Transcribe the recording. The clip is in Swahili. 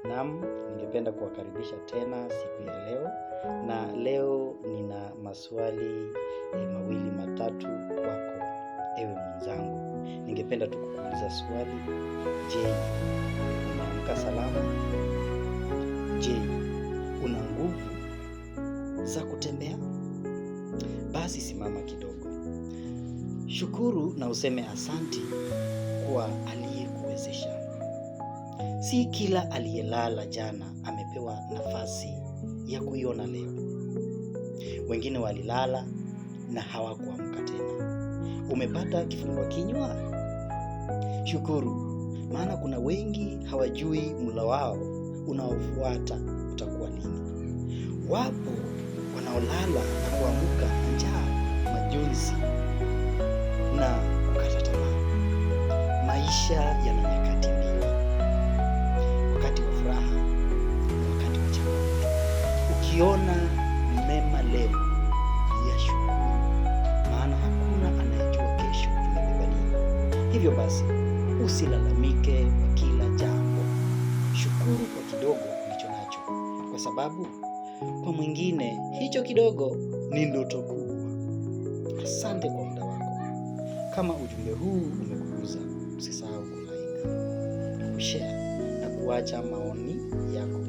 Naam, ningependa kuwakaribisha tena siku ya leo, na leo nina maswali mawili matatu kwako ewe mwenzangu. Ningependa tu kukuuliza swali. Je, unaamka salama? Je, una nguvu za kutembea? Basi simama kidogo. Shukuru na useme asanti kwa aliyekuwezesha. Si kila aliyelala jana amepewa nafasi ya kuiona leo. Wengine walilala na hawakuamka tena. Umepata kifungua kinywa? Shukuru, maana kuna wengi hawajui mlo wao unaofuata utakuwa lini. Wapo wanaolala na kuamka na njaa, majonzi na kukata tamaa. Maisha yana nyakati mbili, wakati wa furaha na wakati wa changamoto. Ukiona mema leo, ya shukuru, maana hakuna anayejua kesho imebeba nini. Hivyo basi, usilalamike kwa kila jambo. Shukuru kwa kidogo ulicho nacho, kwa sababu kwa mwingine hicho kidogo ni ndoto kubwa. Asante kwa muda wako. Kama ujumbe huu umekugusa, usisahau kulike, kushare na kuacha maoni yako.